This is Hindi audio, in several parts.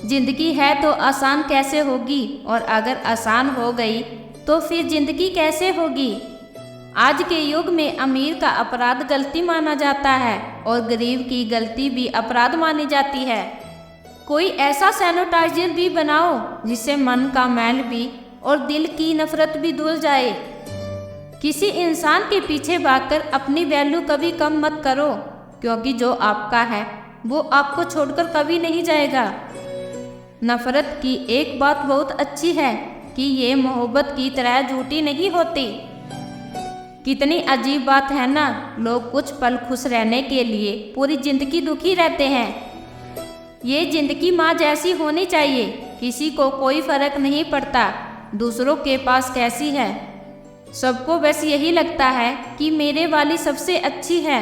जिंदगी है तो आसान कैसे होगी, और अगर आसान हो गई तो फिर जिंदगी कैसे होगी। आज के युग में अमीर का अपराध गलती माना जाता है और गरीब की गलती भी अपराध मानी जाती है। कोई ऐसा सैनिटाइजर भी बनाओ जिससे मन का मैल भी और दिल की नफरत भी धुल जाए। किसी इंसान के पीछे भागकर अपनी वैल्यू कभी कम मत करो, क्योंकि जो आपका है वो आपको छोड़कर कभी नहीं जाएगा। नफरत की एक बात बहुत अच्छी है कि ये मोहब्बत की तरह झूठी नहीं होती। कितनी अजीब बात है ना, लोग कुछ पल खुश रहने के लिए पूरी जिंदगी दुखी रहते हैं। ये जिंदगी माँ जैसी होनी चाहिए, किसी को कोई फर्क नहीं पड़ता दूसरों के पास कैसी है। सबको बस यही लगता है कि मेरे वाली सबसे अच्छी है।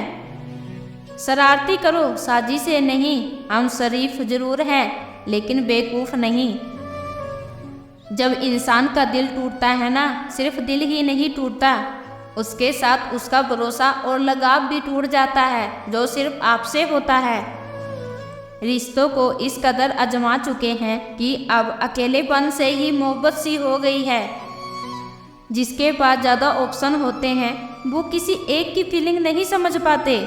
शरारती करो, साजिशें नहीं। हम शरीफ जरूर हैं लेकिन बेवकूफ़ नहीं। जब इंसान का दिल टूटता है ना, सिर्फ दिल ही नहीं टूटता, उसके साथ उसका भरोसा और लगाव भी टूट जाता है जो सिर्फ आपसे होता है। रिश्तों को इस कदर आजमा चुके हैं कि अब अकेलेपन से ही मोहब्बत सी हो गई है। जिसके पास ज़्यादा ऑप्शन होते हैं वो किसी एक की फीलिंग नहीं समझ पाते।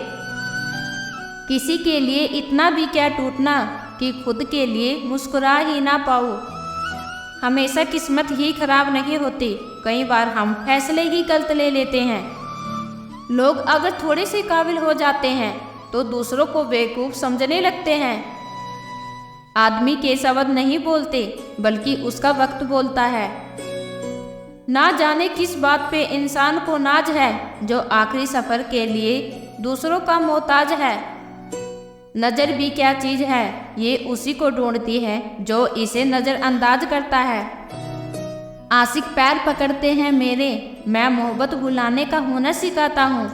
किसी के लिए इतना भी क्या टूटना कि खुद के लिए मुस्कुरा ही ना पाऊँ। हमेशा किस्मत ही खराब नहीं होती, कई बार हम फैसले ही गलत ले लेते हैं। लोग अगर थोड़े से काबिल हो जाते हैं तो दूसरों को बेवकूफ़ समझने लगते हैं। आदमी के शब्द नहीं बोलते बल्कि उसका वक्त बोलता है। ना जाने किस बात पे इंसान को नाज है जो आखिरी सफ़र के लिए दूसरों का मोहताज है। नज़र भी क्या चीज़ है, ये उसी को ढूंढती है जो इसे नज़रअंदाज करता है। आशिक पैर पकड़ते हैं मेरे, मैं मोहब्बत भुलाने का हुनर सिखाता हूँ।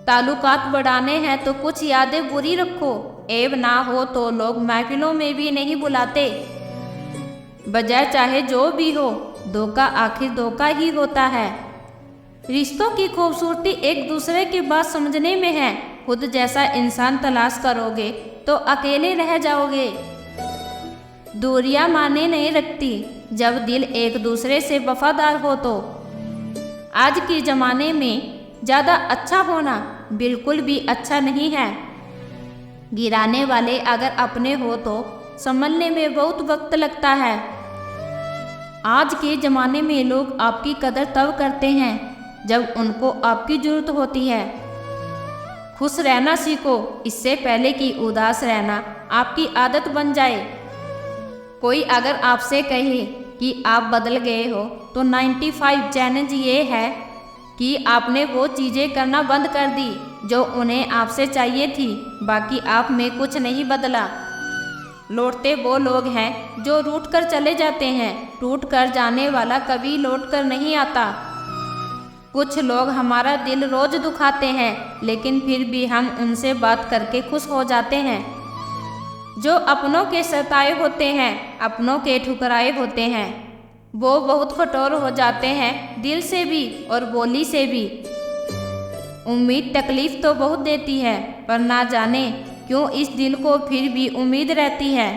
ताल्लुकात बढ़ाने हैं तो कुछ यादें बुरी रखो, ऐब ना हो तो लोग महफिलों में भी नहीं बुलाते। बजाय चाहे जो भी हो, धोखा आखिर धोखा ही होता है। रिश्तों की खूबसूरती एक दूसरे की बात समझने में है। खुद जैसा इंसान तलाश करोगे तो अकेले रह जाओगे। दूरियां माने नहीं रखती जब दिल एक दूसरे से वफादार हो तो। आज के ज़माने में ज़्यादा अच्छा होना बिल्कुल भी अच्छा नहीं है। गिराने वाले अगर अपने हो तो संभलने में बहुत वक्त लगता है। आज के ज़माने में लोग आपकी कदर तब करते हैं जब उनको आपकी ज़रूरत होती है। खुश रहना सीखो, इससे पहले कि उदास रहना आपकी आदत बन जाए। कोई अगर आपसे कहे कि आप बदल गए हो तो 95 चैलेंज ये है कि आपने वो चीज़ें करना बंद कर दी जो उन्हें आपसे चाहिए थी, बाकी आप में कुछ नहीं बदला। लौटते वो लोग हैं जो रूठ कर चले जाते हैं, टूट कर जाने वाला कभी लौट कर नहीं आता। कुछ लोग हमारा दिल रोज़ दुखाते हैं लेकिन फिर भी हम उनसे बात करके खुश हो जाते हैं। जो अपनों के सताए होते हैं, अपनों के ठुकराए होते हैं, वो बहुत कठोर हो जाते हैं दिल से भी और बोली से भी। उम्मीद तकलीफ़ तो बहुत देती है, पर ना जाने क्यों इस दिल को फिर भी उम्मीद रहती है।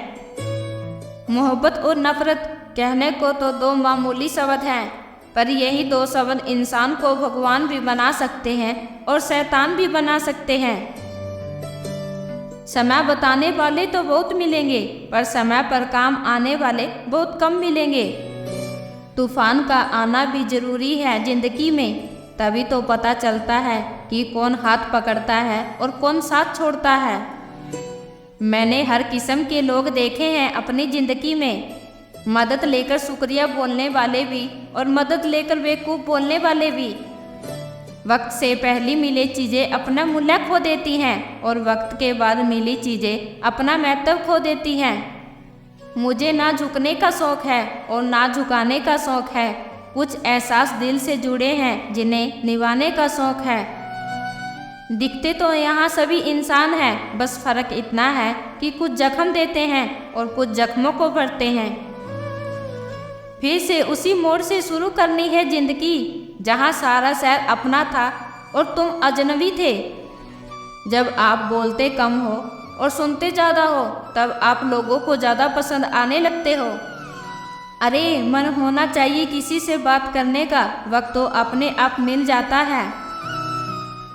मोहब्बत और नफ़रत कहने को तो दो मामूली शब्द हैं, पर यही दो शब्द इंसान को भगवान भी बना सकते हैं और शैतान भी बना सकते हैं। समय बताने वाले तो बहुत मिलेंगे, पर समय पर काम आने वाले बहुत कम मिलेंगे। तूफान का आना भी ज़रूरी है ज़िंदगी में, तभी तो पता चलता है कि कौन हाथ पकड़ता है और कौन साथ छोड़ता है। मैंने हर किस्म के लोग देखे हैं अपनी ज़िंदगी में, मदद लेकर शुक्रिया बोलने वाले भी और मदद लेकर बेवकूफ़ बोलने वाले भी। वक्त से पहले मिली चीज़ें अपना मूल्य खो देती हैं और वक्त के बाद मिली चीज़ें अपना महत्व खो देती हैं। मुझे ना झुकने का शौक़ है और ना झुकाने का शौक़ है। कुछ एहसास दिल से जुड़े हैं जिन्हें निभाने का शौक़ है। दिखते तो यहाँ सभी इंसान हैं, बस फ़र्क इतना है कि कुछ जख्म देते हैं और कुछ जख्मों को भरते हैं। फिर से उसी मोड़ से शुरू करनी है ज़िंदगी जहाँ सारा शहर अपना था और तुम अजनबी थे। जब आप बोलते कम हो और सुनते ज़्यादा हो तब आप लोगों को ज़्यादा पसंद आने लगते हो। अरे मन होना चाहिए किसी से बात करने का, वक्त तो अपने आप मिल जाता है।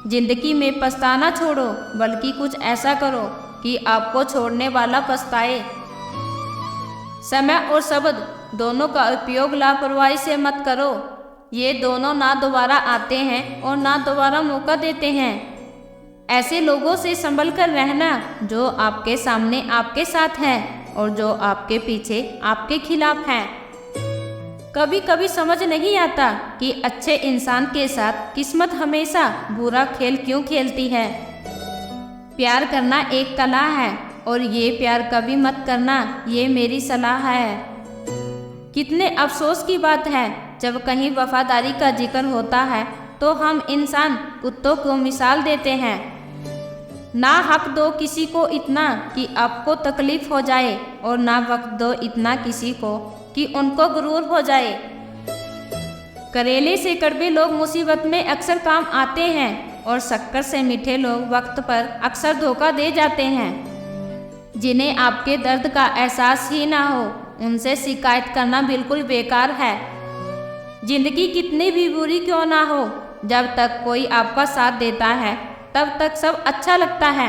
जिंदगी में पछताना छोड़ो, बल्कि कुछ ऐसा करो कि आपको छोड़ने वाला पछताए। समय और शब्द दोनों का उपयोग लापरवाही से मत करो। ये दोनों ना दोबारा आते हैं और ना दोबारा मौका देते हैं। ऐसे लोगों से संभल कर रहना जो आपके सामने आपके साथ हैं और जो आपके पीछे आपके खिलाफ हैं। कभी कभी समझ नहीं आता कि अच्छे इंसान के साथ किस्मत हमेशा बुरा खेल क्यों खेलती है। प्यार करना एक कला है और ये प्यार कभी मत करना, ये मेरी सलाह है। कितने अफसोस की बात है जब कहीं वफादारी का जिक्र होता है तो हम इंसान कुत्तों को मिसाल देते हैं। ना हक दो किसी को इतना कि आपको तकलीफ हो जाए और ना वक्त दो इतना किसी को कि उनको गुरूर हो जाए। करेले से कड़वे लोग मुसीबत में अक्सर काम आते हैं और शक्कर से मीठे लोग वक्त पर अक्सर धोखा दे जाते हैं। जिन्हें आपके दर्द का एहसास ही ना हो उनसे शिकायत करना बिल्कुल बेकार है। जिंदगी कितनी भी बुरी क्यों ना हो, जब तक कोई आपका साथ देता है तब तक सब अच्छा लगता है।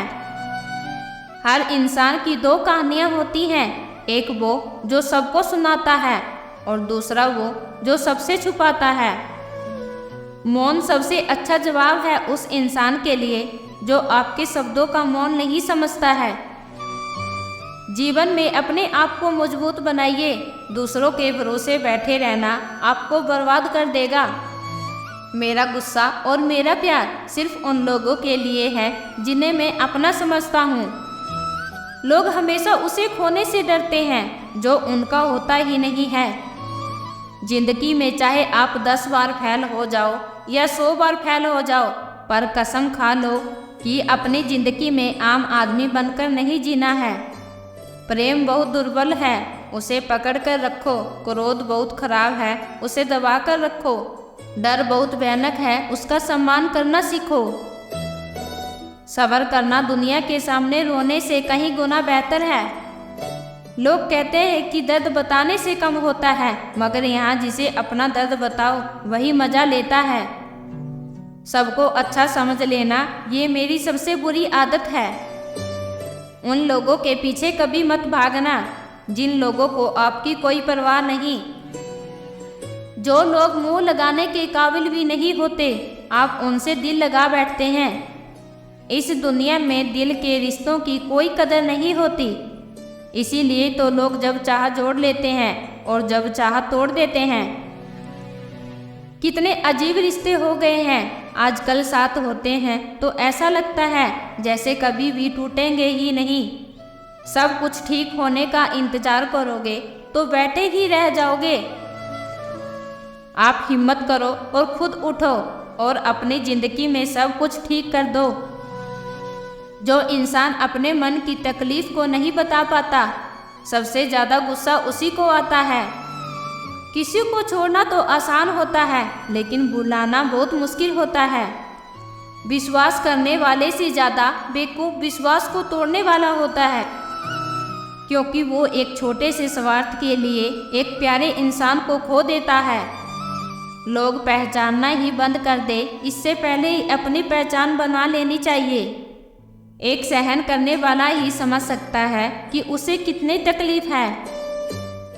हर इंसान की दो कहानियाँ होती हैं, एक वो जो सबको सुनाता है और दूसरा वो जो सबसे छुपाता है। मौन सबसे अच्छा जवाब है उस इंसान के लिए जो आपके शब्दों का मौन नहीं समझता है। जीवन में अपने आप को मजबूत बनाइए, दूसरों के भरोसे बैठे रहना आपको बर्बाद कर देगा। मेरा गुस्सा और मेरा प्यार सिर्फ उन लोगों के लिए है जिन्हें मैं अपना समझता हूँ। लोग हमेशा उसे खोने से डरते हैं जो उनका होता ही नहीं है। जिंदगी में चाहे आप 10 बार फेल हो जाओ या 100 बार फेल हो जाओ, पर कसम खा लो कि अपनी जिंदगी में आम आदमी बनकर नहीं जीना है। प्रेम बहुत दुर्बल है, उसे पकड़ कर रखो। क्रोध बहुत खराब है, उसे दबा कर रखो। डर बहुत भयानक है, उसका सम्मान करना सीखो। सब्र करना दुनिया के सामने रोने से कहीं गुना बेहतर है। लोग कहते हैं कि दर्द बताने से कम होता है, मगर यहाँ जिसे अपना दर्द बताओ वही मजा लेता है। सबको अच्छा समझ लेना ये मेरी सबसे बुरी आदत है। उन लोगों के पीछे कभी मत भागना जिन लोगों को आपकी कोई परवाह नहीं। जो लोग मुंह लगाने के काबिल भी नहीं होते, आप उनसे दिल लगा बैठते हैं। इस दुनिया में दिल के रिश्तों की कोई कदर नहीं होती, इसीलिए तो लोग जब चाह जोड़ लेते हैं और जब चाह तोड़ देते हैं। कितने अजीब रिश्ते हो गए हैं आजकल, साथ होते हैं तो ऐसा लगता है जैसे कभी भी टूटेंगे ही नहीं। सब कुछ ठीक होने का इंतजार करोगे तो बैठे ही रह जाओगे। आप हिम्मत करो और खुद उठो और अपनी जिंदगी में सब कुछ ठीक कर दो। जो इंसान अपने मन की तकलीफ को नहीं बता पाता, सबसे ज़्यादा गुस्सा उसी को आता है। किसी को छोड़ना तो आसान होता है, लेकिन बुलाना बहुत मुश्किल होता है। विश्वास करने वाले से ज़्यादा बेवकूफ़ विश्वास को तोड़ने वाला होता है, क्योंकि वो एक छोटे से स्वार्थ के लिए एक प्यारे इंसान को खो देता है। लोग पहचानना ही बंद कर दे, इससे पहले ही अपनी पहचान बना लेनी चाहिए। एक सहन करने वाला ही समझ सकता है कि उसे कितनी तकलीफ है।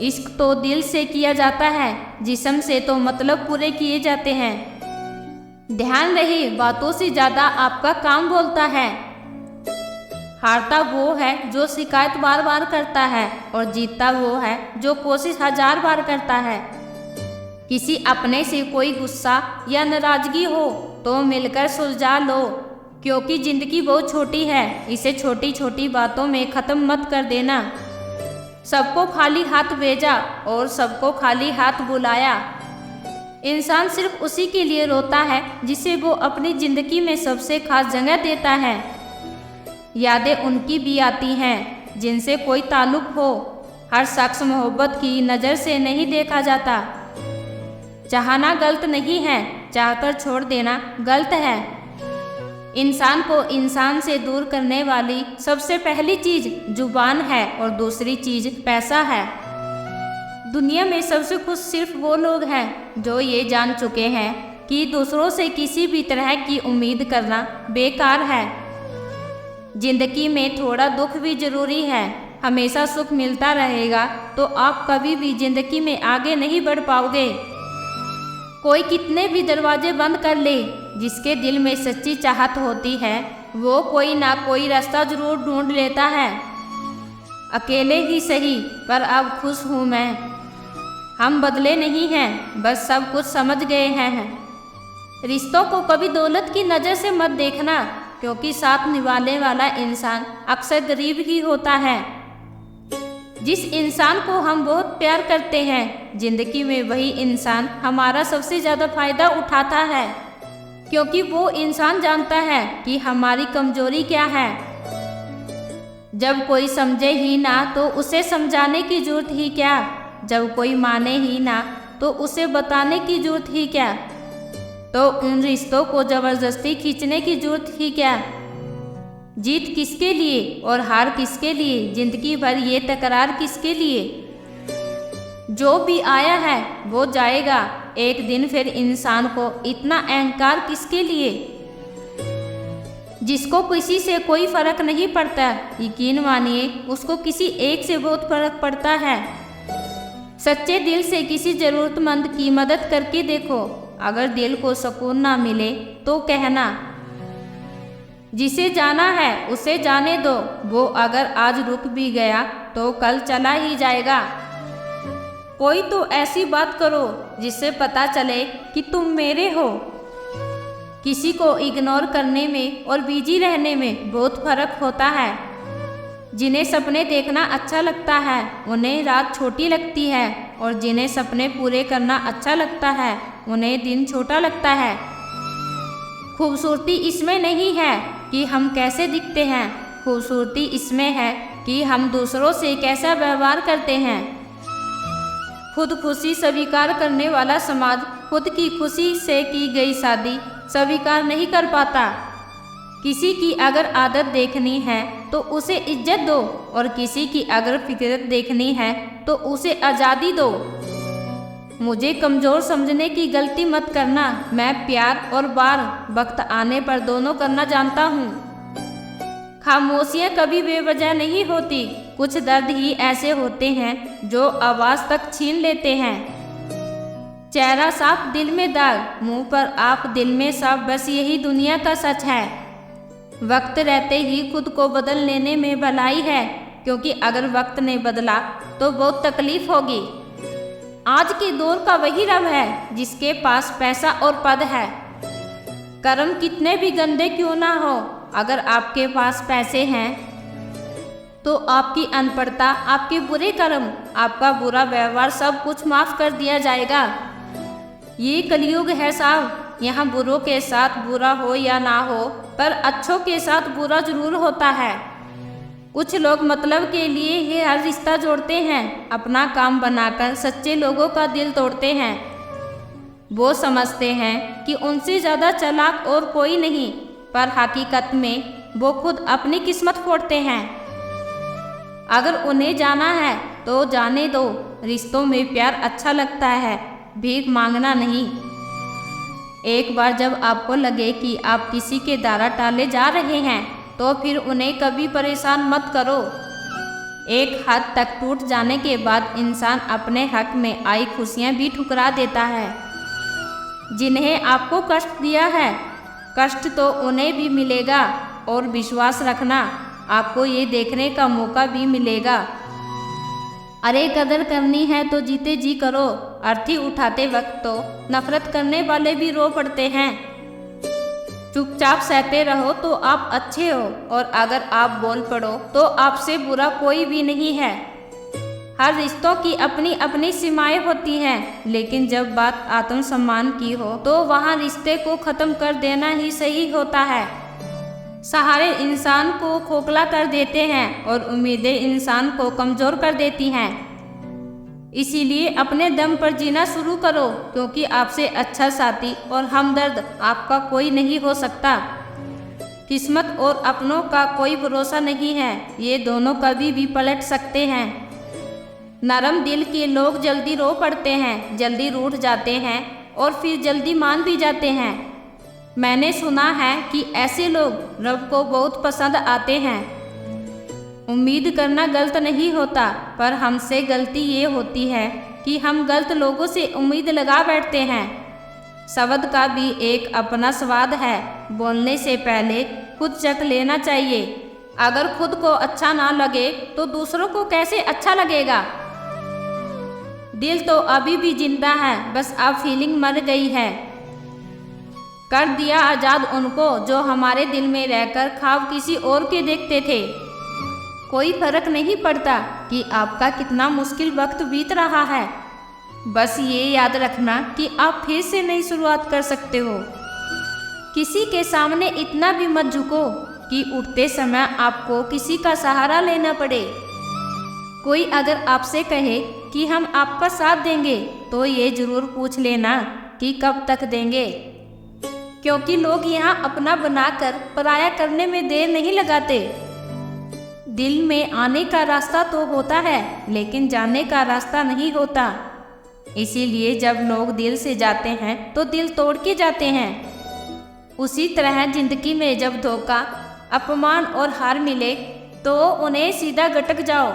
इश्क तो दिल से किया जाता है, जिस्म से तो मतलब पूरे किए जाते हैं। ध्यान रहे, बातों से ज़्यादा आपका काम बोलता है। हारता वो है जो शिकायत बार बार करता है और जीतता वो है जो कोशिश 1000 बार करता है। किसी अपने से कोई गुस्सा या नाराज़गी हो तो मिलकर सुलझा लो, क्योंकि ज़िंदगी बहुत छोटी है, इसे छोटी छोटी बातों में ख़त्म मत कर देना। सबको खाली हाथ भेजा और सबको खाली हाथ बुलाया। इंसान सिर्फ उसी के लिए रोता है जिसे वो अपनी ज़िंदगी में सबसे खास जगह देता है। यादें उनकी भी आती हैं जिनसे कोई ताल्लुक़ हो। हर शख्स मोहब्बत की नज़र से नहीं देखा जाता। चाहना गलत नहीं है, चाहकर छोड़ देना गलत है। इंसान को इंसान से दूर करने वाली सबसे पहली चीज जुबान है और दूसरी चीज पैसा है। दुनिया में सबसे खुश सिर्फ वो लोग हैं जो ये जान चुके हैं कि दूसरों से किसी भी तरह की उम्मीद करना बेकार है। जिंदगी में थोड़ा दुख भी जरूरी है। हमेशा सुख मिलता रहेगा तो आप कभी भी जिंदगी में आगे नहीं बढ़ पाओगे। कोई कितने भी दरवाजे बंद कर ले, जिसके दिल में सच्ची चाहत होती है वो कोई ना कोई रास्ता जरूर ढूंढ लेता है। अकेले ही सही पर अब खुश हूँ मैं। हम बदले नहीं हैं, बस सब कुछ समझ गए हैं। रिश्तों को कभी दौलत की नज़र से मत देखना, क्योंकि साथ निभाने वाला इंसान अक्सर गरीब ही होता है। जिस इंसान को हम बहुत प्यार करते हैं, जिंदगी में वही इंसान हमारा सबसे ज़्यादा फायदा उठाता है, क्योंकि वो इंसान जानता है कि हमारी कमजोरी क्या है। जब कोई समझे ही ना तो उसे समझाने की जरूरत ही क्या। जब कोई माने ही ना तो उसे बताने की जरूरत ही क्या। तो उन रिश्तों को ज़बरदस्ती खींचने की जरूरत ही क्या। जीत किसके लिए और हार किसके लिए, जिंदगी भर ये तकरार किसके लिए। जो भी आया है वो जाएगा एक दिन, फिर इंसान को इतना अहंकार किसके लिए। जिसको किसी से कोई फर्क नहीं पड़ता, यकीन मानिए उसको किसी एक से बहुत फर्क पड़ता है। सच्चे दिल से किसी ज़रूरतमंद की मदद करके देखो। अगर दिल को सुकून ना मिले तो कहना। जिसे जाना है उसे जाने दो, वो अगर आज रुक भी गया तो कल चला ही जाएगा। कोई तो ऐसी बात करो जिससे पता चले कि तुम मेरे हो। किसी को इग्नोर करने में और बिजी रहने में बहुत फर्क होता है। जिन्हें सपने देखना अच्छा लगता है उन्हें रात छोटी लगती है, और जिन्हें सपने पूरे करना अच्छा लगता है उन्हें दिन छोटा लगता है। खूबसूरती इसमें नहीं है कि हम कैसे दिखते हैं, खूबसूरती इसमें है कि हम दूसरों से कैसा व्यवहार करते हैं। खुद खुशी स्वीकार करने वाला समाज खुद की खुशी से की गई शादी स्वीकार नहीं कर पाता। किसी की अगर आदत देखनी है तो उसे इज्जत दो, और किसी की अगर फितरत देखनी है तो उसे आज़ादी दो। मुझे कमज़ोर समझने की गलती मत करना। मैं प्यार और वार वक्त आने पर दोनों करना जानता हूँ। खामोशियाँ कभी बेवजह नहीं होती। कुछ दर्द ही ऐसे होते हैं जो आवाज़ तक छीन लेते हैं। चेहरा साफ दिल में दाग, मुंह पर आप दिल में साफ, बस यही दुनिया का सच है। वक्त रहते ही खुद को बदल लेने में भलाई है, क्योंकि अगर वक्त ने बदला तो बहुत तकलीफ होगी। आज के दौर का वही रब है जिसके पास पैसा और पद है। कर्म कितने भी गंदे क्यों ना हो, अगर आपके पास पैसे हैं तो आपकी अनपढ़ता, आपके बुरे कर्म, आपका बुरा व्यवहार सब कुछ माफ कर दिया जाएगा। ये कलयुग है साहब। यहाँ बुरों के साथ बुरा हो या ना हो, पर अच्छों के साथ बुरा जरूर होता है। कुछ लोग मतलब के लिए ही हर रिश्ता जोड़ते हैं, अपना काम बनाकर सच्चे लोगों का दिल तोड़ते हैं। वो समझते हैं कि उनसे ज़्यादा चालाक और कोई नहीं, पर हकीकत में वो खुद अपनी किस्मत फोड़ते हैं। अगर उन्हें जाना है तो जाने दो। रिश्तों में प्यार अच्छा लगता है, भीख मांगना नहीं। एक बार जब आपको लगे कि आप किसी के द्वारा टाले जा रहे हैं तो फिर उन्हें कभी परेशान मत करो। एक हद तक टूट जाने के बाद इंसान अपने हक में आई खुशियाँ भी ठुकरा देता है। जिन्हें आपको कष्ट दिया है, कष्ट तो उन्हें भी मिलेगा, और विश्वास रखना आपको ये देखने का मौका भी मिलेगा। अरे कदर करनी है तो जीते जी करो। अर्थी उठाते वक्त तो नफरत करने वाले भी रो पड़ते हैं। चुपचाप सहते रहो तो आप अच्छे हो, और अगर आप बोल पड़ो तो आपसे बुरा कोई भी नहीं है। हर रिश्तों की अपनी अपनी सीमाएं होती हैं, लेकिन जब बात आत्मसम्मान की हो तो वहाँ रिश्ते को ख़त्म कर देना ही सही होता है। सहारे इंसान को खोखला कर देते हैं और उम्मीदें इंसान को कमज़ोर कर देती हैं। इसीलिए अपने दम पर जीना शुरू करो, क्योंकि आपसे अच्छा साथी और हमदर्द आपका कोई नहीं हो सकता। किस्मत और अपनों का कोई भरोसा नहीं है, ये दोनों कभी भी पलट सकते हैं। नरम दिल के लोग जल्दी रो पड़ते हैं, जल्दी रूठ जाते हैं और फिर जल्दी मान भी जाते हैं। मैंने सुना है कि ऐसे लोग रब को बहुत पसंद आते हैं। उम्मीद करना गलत नहीं होता, पर हमसे गलती ये होती है कि हम गलत लोगों से उम्मीद लगा बैठते हैं। शब्द का भी एक अपना स्वाद है, बोलने से पहले खुद चख लेना चाहिए। अगर खुद को अच्छा ना लगे तो दूसरों को कैसे अच्छा लगेगा। दिल तो अभी भी जिंदा है, बस अब फीलिंग मर गई है। कर दिया आज़ाद उनको जो हमारे दिल में रहकर ख्वाब किसी और के देखते थे। कोई फर्क नहीं पड़ता कि आपका कितना मुश्किल वक्त बीत रहा है, बस ये याद रखना कि आप फिर से नई शुरुआत कर सकते हो। किसी के सामने इतना भी मत झुको कि उठते समय आपको किसी का सहारा लेना पड़े। कोई अगर आपसे कहे कि हम आपका साथ देंगे तो ये ज़रूर पूछ लेना कि कब तक देंगे, क्योंकि लोग यहाँ अपना बनाकर पराया करने में देर नहीं लगाते। दिल में आने का रास्ता तो होता है, लेकिन जाने का रास्ता नहीं होता। इसीलिए जब लोग दिल से जाते हैं तो दिल तोड़ के जाते हैं। उसी तरह जिंदगी में जब धोखा, अपमान और हार मिले तो उन्हें सीधा गटक जाओ।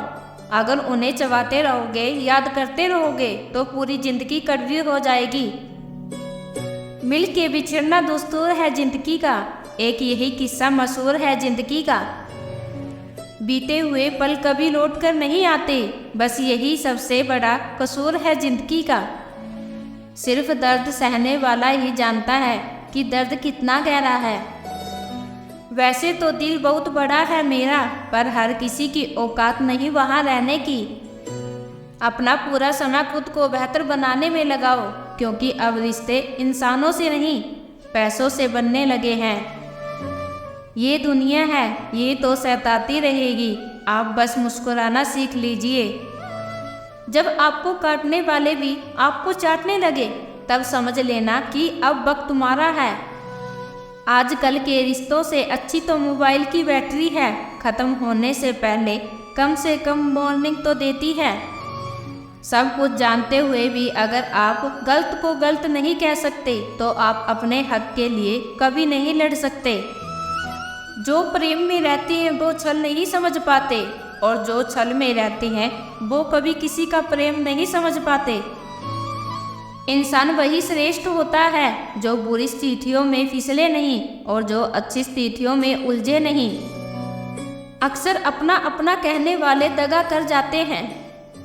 अगर उन्हें चबाते रहोगे, याद करते रहोगे तो पूरी जिंदगी कड़वी हो जाएगी। मिल के बिछड़ना दस्तूर है जिंदगी का, एक यही किस्सा मशहूर है जिंदगी का। बीते हुए पल कभी लौट कर नहीं आते, बस यही सबसे बड़ा कसूर है जिंदगी का। सिर्फ दर्द सहने वाला ही जानता है कि दर्द कितना गहरा है। वैसे तो दिल बहुत बड़ा है मेरा, पर हर किसी की औकात नहीं वहाँ रहने की। अपना पूरा समय खुद को बेहतर बनाने में लगाओ, क्योंकि अब रिश्ते इंसानों से नहीं पैसों से बनने लगे हैं। ये दुनिया है, ये तो सताती रहेगी, आप बस मुस्कुराना सीख लीजिए। जब आपको काटने वाले भी आपको चाटने लगे, तब समझ लेना कि अब वक्त तुम्हारा है। आजकल के रिश्तों से अच्छी तो मोबाइल की बैटरी है, ख़त्म होने से पहले कम से कम वार्निंग तो देती है। सब कुछ जानते हुए भी अगर आप गलत को गलत नहीं कह सकते तो आप अपने हक के लिए कभी नहीं लड़ सकते। जो प्रेम में रहते हैं वो छल नहीं समझ पाते, और जो छल में रहते हैं वो कभी किसी का प्रेम नहीं समझ पाते। इंसान वही श्रेष्ठ होता है जो बुरी स्थितियों में फिसले नहीं और जो अच्छी स्थितियों में उलझे नहीं। अक्सर अपना अपना कहने वाले दगा कर जाते हैं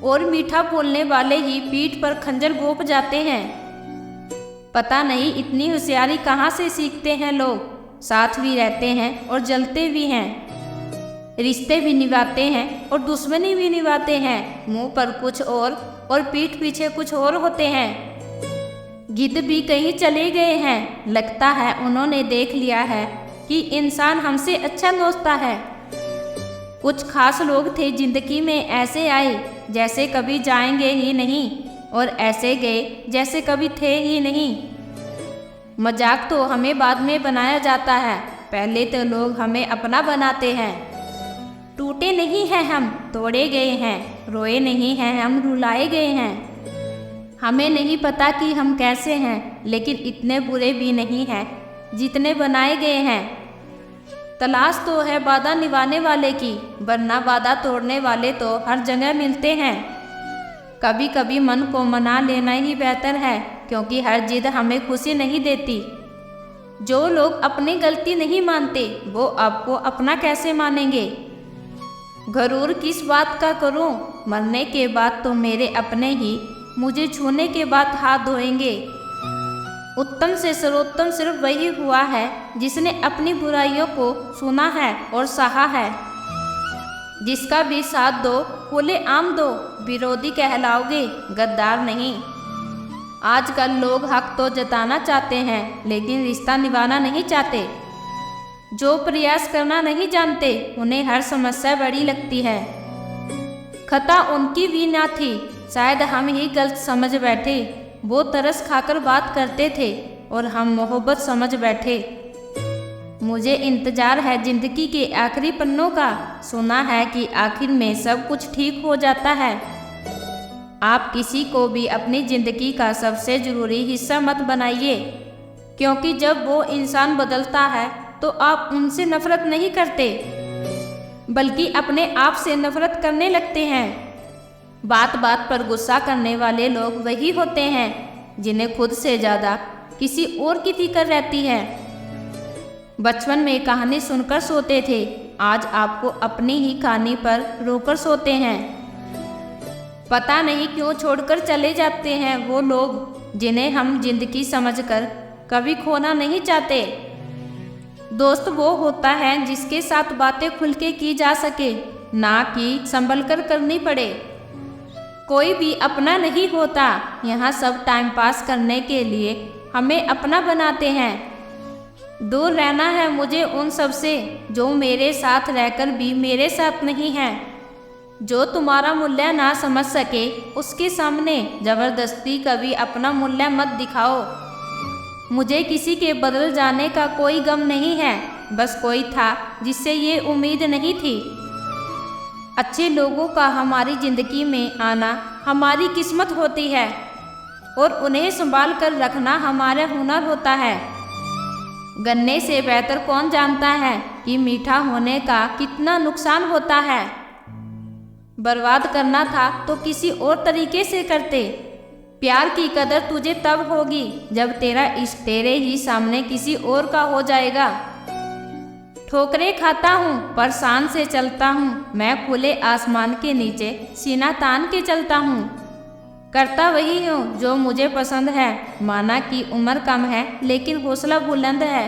और मीठा बोलने वाले ही पीठ पर खंजर घोंप जाते हैं। पता नहीं इतनी होशियारी कहाँ से सीखते हैं लोग। साथ भी रहते हैं और जलते भी हैं, रिश्ते भी निभाते हैं और दुश्मनी भी निभाते हैं। मुंह पर कुछ और पीठ पीछे कुछ और होते हैं। गिद्ध भी कहीं चले गए हैं, लगता है उन्होंने देख लिया है कि इंसान हमसे अच्छा दोस्ता है। कुछ खास लोग थे जिंदगी में, ऐसे आए जैसे कभी जाएंगे ही नहीं और ऐसे गए जैसे कभी थे ही नहीं। मजाक तो हमें बाद में बनाया जाता है, पहले तो लोग हमें अपना बनाते हैं। टूटे नहीं हैं हम, तोड़े गए हैं। रोए नहीं हैं हम, रुलाए गए हैं। हमें नहीं पता कि हम कैसे हैं, लेकिन इतने बुरे भी नहीं हैं जितने बनाए गए हैं। तलाश तो है वादा निभाने वाले की, वरना वादा तोड़ने वाले तो हर जगह मिलते हैं। कभी कभी मन को मना लेना ही बेहतर है, क्योंकि हर जिद हमें खुशी नहीं देती। जो लोग अपनी गलती नहीं मानते वो आपको अपना कैसे मानेंगे। गरूर किस बात का करूं, मरने के बाद तो मेरे अपने ही मुझे छूने के बाद हाथ धोएंगे। उत्तम से सर्वोत्तम सिर्फ वही हुआ है जिसने अपनी बुराइयों को सुना है और सहा है। जिसका भी साथ दो खुले आम दो, विरोधी कहलाओगे, गद्दार नहीं। आजकल लोग हक तो जताना चाहते हैं, लेकिन रिश्ता निभाना नहीं चाहते। जो प्रयास करना नहीं जानते उन्हें हर समस्या बड़ी लगती है। खता उनकी भी ना थी, शायद हम ही गलत समझ बैठे। वो तरस खाकर बात करते थे और हम मोहब्बत समझ बैठे। मुझे इंतज़ार है ज़िंदगी के आखिरी पन्नों का। सुना है कि आखिर में सब कुछ ठीक हो जाता है। आप किसी को भी अपनी ज़िंदगी का सबसे ज़रूरी हिस्सा मत बनाइए, क्योंकि जब वो इंसान बदलता है तो आप उनसे नफ़रत नहीं करते, बल्कि अपने आप से नफ़रत करने लगते हैं। बात बात पर गुस्सा करने वाले लोग वही होते हैं जिन्हें खुद से ज़्यादा किसी और की फिक्र रहती है। बचपन में कहानी सुनकर सोते थे, आज आपको अपनी ही कहानी पर रोकर सोते हैं। पता नहीं क्यों छोड़कर चले जाते हैं वो लोग जिन्हें हम जिंदगी समझकर कभी खोना नहीं चाहते। दोस्त वो होता है जिसके साथ बातें खुल के की जा सके, ना कि संभल कर करनी पड़े। कोई भी अपना नहीं होता, यहाँ सब टाइम पास करने के लिए हमें अपना बनाते हैं। दूर रहना है मुझे उन सब से जो मेरे साथ रहकर भी मेरे साथ नहीं है। जो तुम्हारा मूल्य ना समझ सके उसके सामने ज़बरदस्ती कभी अपना मूल्य मत दिखाओ। मुझे किसी के बदल जाने का कोई गम नहीं है, बस कोई था जिससे ये उम्मीद नहीं थी। अच्छे लोगों का हमारी ज़िंदगी में आना हमारी किस्मत होती है और उन्हें संभाल कर रखना हमारा हुनर होता है। गन्ने से बेहतर कौन जानता है कि मीठा होने का कितना नुकसान होता है। बर्बाद करना था तो किसी और तरीके से करते। प्यार की कदर तुझे तब होगी जब तेरा इश्क तेरे ही सामने किसी और का हो जाएगा। ठोकरें खाता हूँ पर शान से चलता हूँ, मैं खुले आसमान के नीचे सीना तान के चलता हूँ। करता वही हूँ जो मुझे पसंद है, माना कि उम्र कम है लेकिन हौसला बुलंद है।